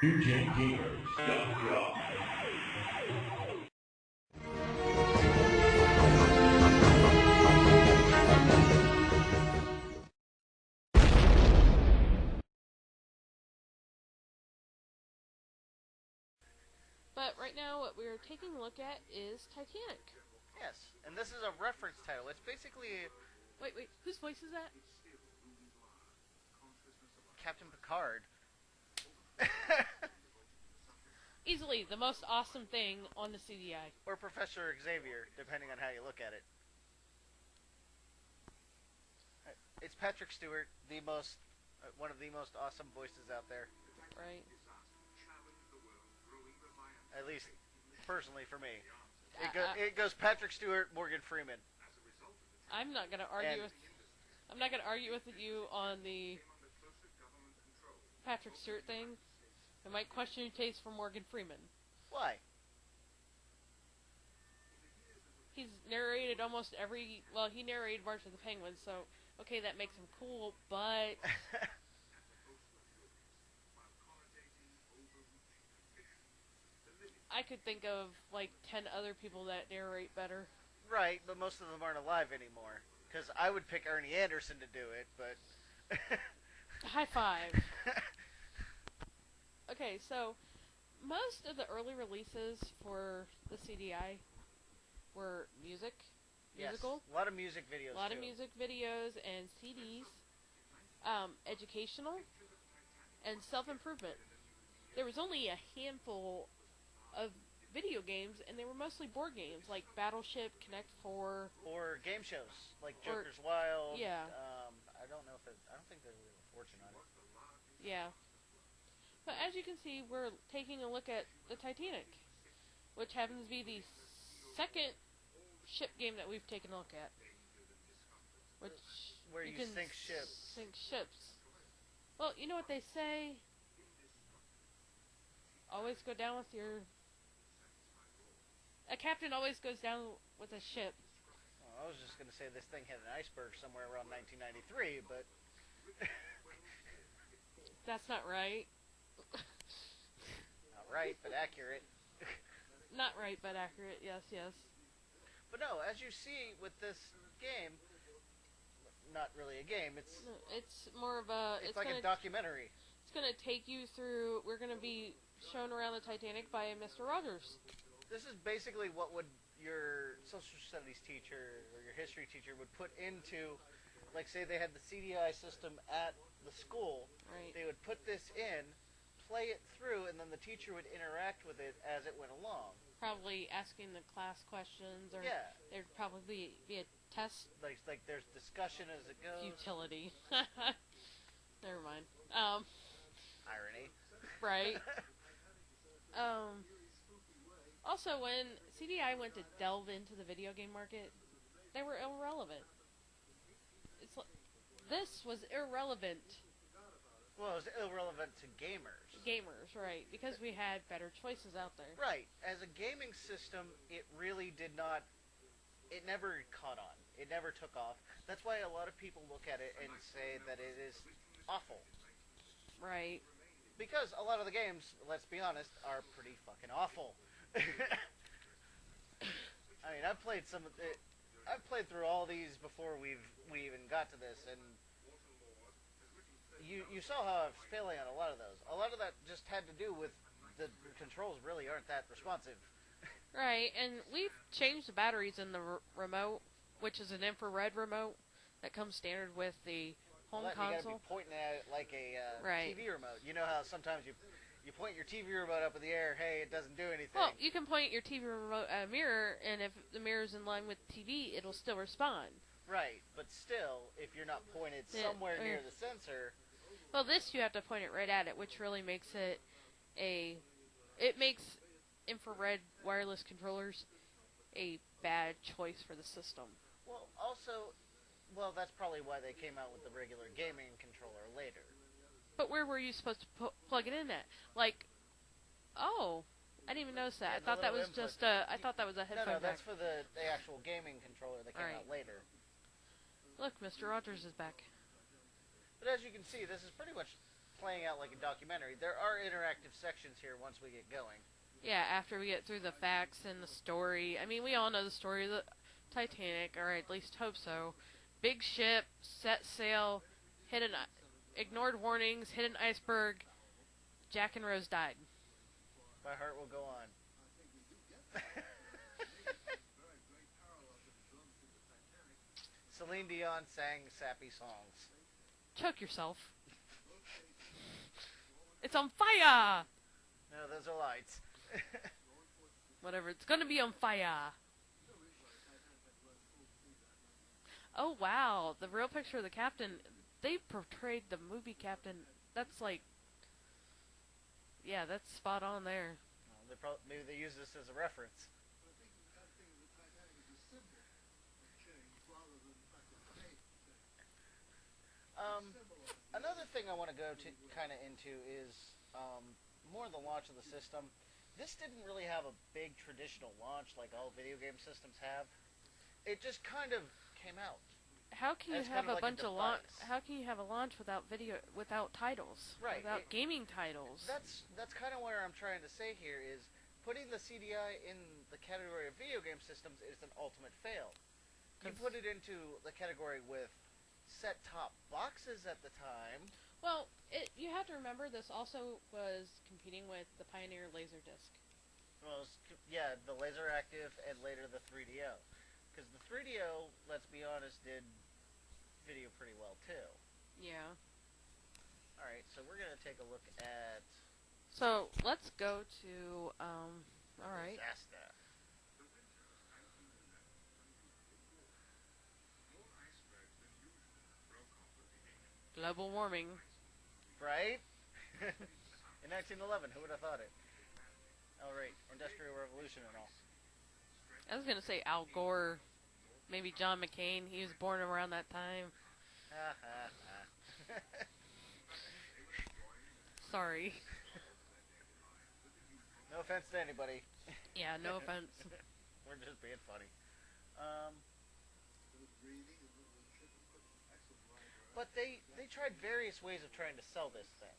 NewGenGamers.com. But right now, what we're taking a look at is Titanic. Yes, and this is a reference title. It's basically... Wait, whose voice is that? Captain Picard. Easily the most awesome thing on the CD-I. Or Professor Xavier, depending on how you look at it. It's Patrick Stewart, one of the most awesome voices out there. Right. At least, personally for me. It goes Patrick Stewart, Morgan Freeman. I'm not gonna argue with you on the Patrick Stewart thing. I might question your taste for Morgan Freeman. Why? He's narrated almost every... Well, he narrated March of the Penguins, so... Okay, that makes him cool, but... I could think of, like, 10 other people that narrate better. Right, but most of them aren't alive anymore. Because I would pick Ernie Anderson to do it, but... High five. Okay, so... Most of the early releases for the CD-I were musicals. Yes, a lot of music videos, A lot of music videos and CDs. Educational. And self-improvement. There was only a handful of video games, and they were mostly board games, like Battleship, Connect 4. Or game shows, like Joker's Wild. Yeah. I don't think they were Fortune on it. Yeah. But as you can see, we're taking a look at the Titanic, which happens to be the second ship game that we've taken a look at. Where you sink ships. Sink ships. Well, you know what they say? Always go down with your... A captain always goes down with a ship. Well, I was just going to say this thing hit an iceberg somewhere around 1993, but... That's not right. Not right, but accurate. Not right, but accurate. Yes, yes. But no, as you see with this game, not really a game, it's more of a... It's like a documentary. It's going to take you through... We're going to be shown around the Titanic by Mr. Rogers. This is basically what would your social studies teacher or your history teacher would put into, like, say they had the CD-I system at the school. Right. They would put this in, play it through, and then the teacher would interact with it as it went along. Probably asking the class questions, or yeah. There'd probably be a test. Like there's discussion as it goes. Futility. Never mind. Irony. Right. Also, when CD-I went to delve into the video game market, they were irrelevant. It's like, this was irrelevant. Well, it was irrelevant to gamers. Gamers, right. Because we had better choices out there. Right. As a gaming system, it really did not... It never caught on. It never took off. That's why a lot of people look at it and say that it is awful. Right. Because a lot of the games, let's be honest, are pretty fucking awful. I mean, I've played through all these before we even got to this, and you saw how I was failing on a lot of those. A lot of that just had to do with the controls really aren't that responsive. Right, and we've changed the batteries in the remote, which is an infrared remote that comes standard with the home console. You gotta be pointing at it like a right. TV remote. You know how sometimes you point your TV remote up in the air, hey, it doesn't do anything. Well, you can point your TV remote at a mirror, and if the mirror's in line with the TV, it'll still respond. Right, but still, if you're not pointed somewhere near the sensor... Well, this you have to point it right at it, which really makes it It makes infrared wireless controllers a bad choice for the system. Well, also... Well, that's probably why they came out with the regular gaming controller later. But where were you supposed to plug it in at? Like, oh, I didn't even notice that. Yeah, I thought that was just I thought that was a headphone jack. No, that's for the actual gaming controller that came out later. Look, Mr. Rogers is back. But as you can see, this is pretty much playing out like a documentary. There are interactive sections here once we get going. Yeah, after we get through the facts and the story. I mean, we all know the story of the Titanic, or at least hope so. Big ship, set sail, ignored warnings, hit an iceberg. Jack and Rose died. My heart will go on. Celine Dion sang sappy songs. Choke yourself. It's on fire! No, those are lights. Whatever, it's gonna be on fire. Oh wow, the real picture of the captain, they portrayed the movie captain, that's like, yeah, that's spot on there. Well, maybe they use this as a reference. Another thing I want to go to kind of into is more the launch of the system. This didn't really have a big traditional launch like all video game systems have. It just kind of came out. How can you have a bunch of launch? How can you have a launch without titles? Right. Without gaming titles. That's kind of what I'm trying to say here is putting the CD-I in the category of video game systems is an ultimate fail. You put it into the category with set-top boxes at the time. Well, you have to remember this also was competing with the Pioneer Laserdisc. Well, yeah, the Laser Active and later the 3DO. Because the 3DO, let's be honest, did video pretty well too. Yeah. Alright, so we're going to take a look at... So, let's go to, alright. Disaster. Global warming. Right? In 1911, who would have thought it? Oh, right. Industrial Revolution and all. I was going to say Al Gore. Maybe John McCain. He was born around that time. Ha ha ha. Sorry. No offense to anybody. Yeah, no offense. We're just being funny. But they tried various ways of trying to sell this thing.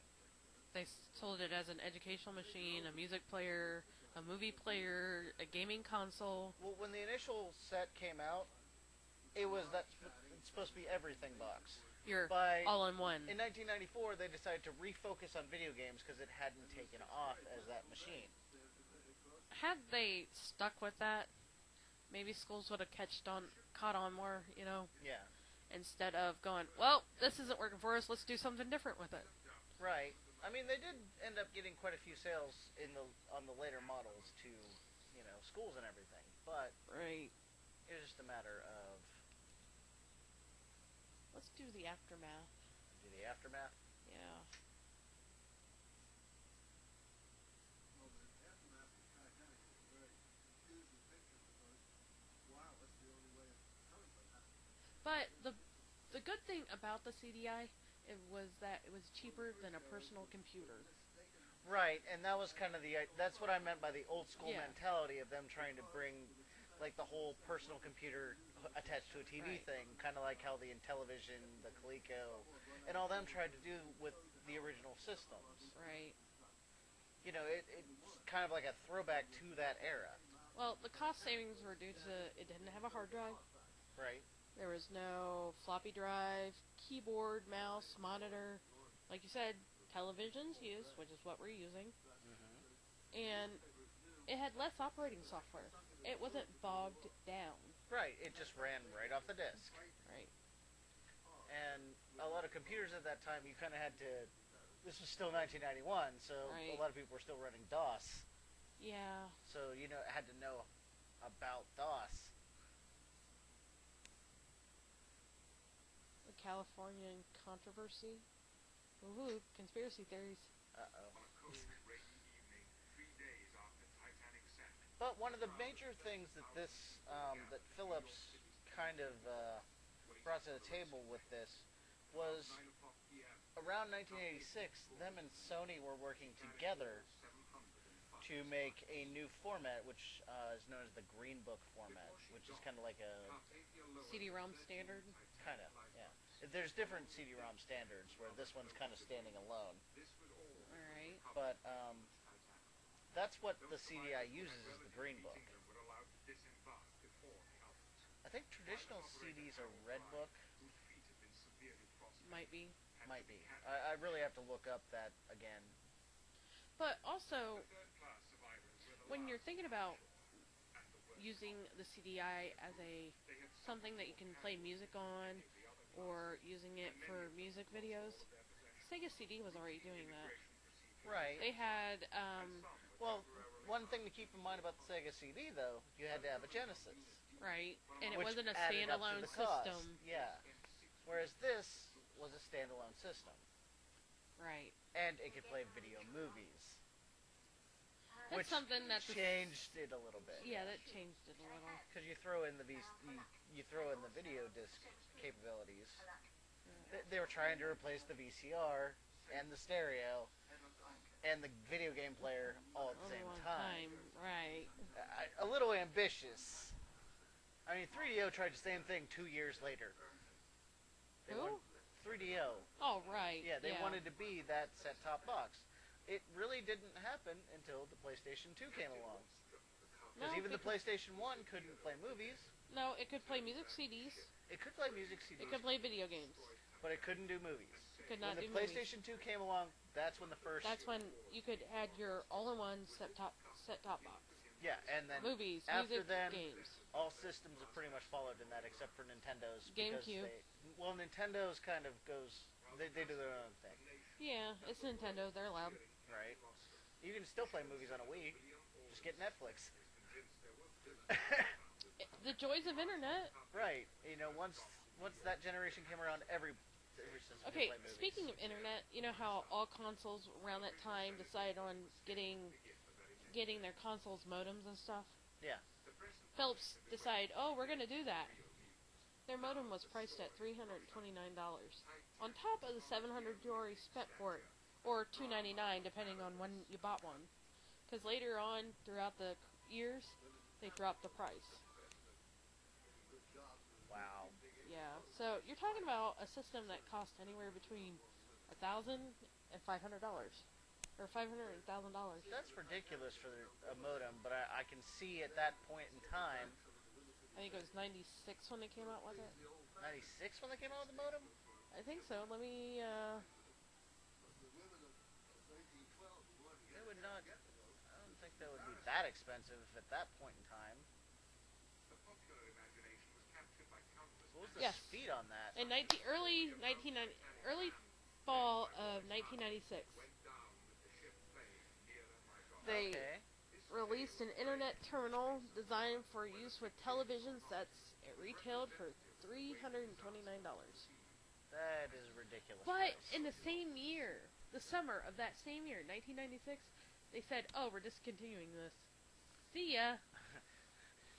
They sold it as an educational machine, a music player, a movie player, a gaming console. Well, when the initial set came out, it's supposed to be everything box. You're all in one. In 1994, they decided to refocus on video games because it hadn't taken off as that machine. Had they stuck with that, maybe schools would have caught on more, you know? Yeah. Instead of going, well, this isn't working for us, let's do something different with it. Right. I mean, they did end up getting quite a few sales on the later models to, schools and everything. But right. It was just a matter of... Let's do the aftermath. Do the aftermath? Yeah. Well, the aftermath of Titanic is a very confusing picture because, wow, that's the only way of telling what happened. But the good thing about the CD-I was that it was cheaper than a personal computer. Right, and that was kind of that's what I meant by the old school Yeah. mentality of them trying to bring like the whole personal computer attached to a TV Right. thing, kind of like how the Intellivision, the Coleco, and all them tried to do with the original systems. Right. It's kind of like a throwback to that era. Well, the cost savings were due to it didn't have a hard drive. Right. There was no floppy drive, keyboard, mouse, monitor. Like you said, televisions used, which is what we're using. Mm-hmm. And it had less operating software. It wasn't bogged down. Right, it just ran right off the disk. Right. And a lot of computers at that time, you kind of had to... This was still 1991, so Right. a lot of people were still running DOS. Yeah. So, had to know about DOS. The Californian controversy. Ooh, conspiracy theories. Uh-oh. But one of the major things that that Phillips kind of brought to the table with this was around 1986, them and Sony were working together to make a new format, which is known as the Green Book format, which is kind of like a... CD-ROM standard. Kind of, yeah. There's different CD-ROM standards where this one's kind of standing alone. Alright. But that's what the CD-I uses is the green book. I think traditional CDs are red book. Might be. Might be. I really have to look up that again. But also, when you're thinking about using the CD-I as something that you can play music on, or using it for music videos, Sega CD was already doing that. Right. They had, well, one thing to keep in mind about the Sega CD, though, you had to have a Genesis. Right, and it which wasn't a added up to standalone the cost. system. Yeah. Whereas this was a standalone system. Right. And it could play video movies. That's which something that's changed it a little bit. Yeah, that changed it a little. Because you throw in the you throw in the video disc capabilities. They were trying to replace the VCR and the stereo and the video game player all at the same time. Right. A little ambitious. I mean, 3DO tried the same thing 2 years later. Who? 3DO. Oh, right. Yeah, they wanted to be that set-top box. It really didn't happen until the PlayStation 2 came along. Because even the PlayStation 1 couldn't play movies. No, it could play music CDs. It could play music CDs. It could play video games. But it couldn't do movies. It could not do movies. When the PlayStation 2 came along, that's when the first... That's when you could add your all-in-one set-top box. Yeah, and then movies, after music, then, games. All systems have pretty much followed in that, except for Nintendo's. GameCube. Well, Nintendo's kind of goes... They do their own thing. Yeah, it's Nintendo. They're allowed. Right. You can still play movies on a Wii. Just get Netflix. The joys of internet. Right. You know, once that generation came around, every system okay, could play movies. Speaking of internet, you know how all consoles around that time decided on getting their consoles modems and stuff? Yeah. Phillips decided, oh, we're going to do that. Their modem was priced at $329. On top of the $700 spec port, or $299 depending on when you bought one. Because later on, throughout the years, they dropped the price. Wow. Yeah, so you're talking about a system that cost anywhere between $1,000 and $500. Or $500 and $1,000. That's ridiculous for a modem, but I can see at that point in time... I think it was 96 when they came out with it. 96 when they came out with the modem? I think so. Let me, They would not... I don't think that would be that expensive at that point in time. What was the speed on that? In early fall of 1996. They released an internet terminal designed for use with television sets. It retailed for $329. That is ridiculous. But in the same year, the summer of that same year, 1996, they said, "Oh, we're discontinuing this. See ya."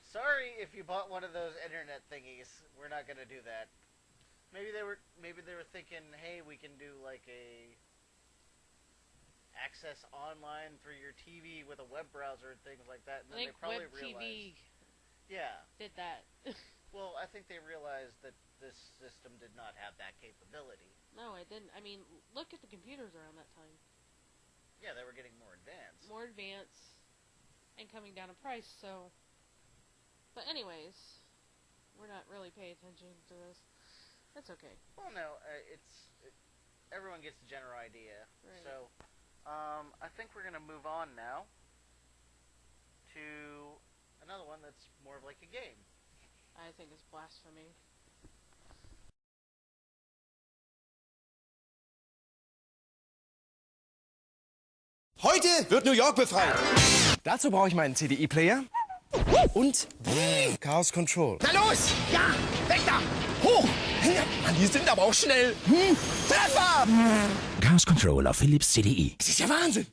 Sorry if you bought one of those internet thingies. We're not gonna do that. Maybe they were thinking, hey, we can do like a access online through your TV with a web browser and things like that. And I think then they probably Web TV did that. Well, I think they realized that this system did not have that capability. No, it didn't. I mean, look at the computers around that time. Yeah, they were getting more advanced. More advanced and coming down in price, so... But anyways, we're not really paying attention to this. That's okay. Well, no, everyone gets the general idea. Right. So, I think we're going to move on now to another one that's more of like a game. I think it's blasphemy. Heute wird New York befreit. Dazu brauche ich meinen CDI-Player und Chaos Control. Na los! Ja! Weg da! Hoch! Mann, die sind aber auch schnell. Treffer! Chaos Control auf Phillips CD-I. Das ist ja Wahnsinn!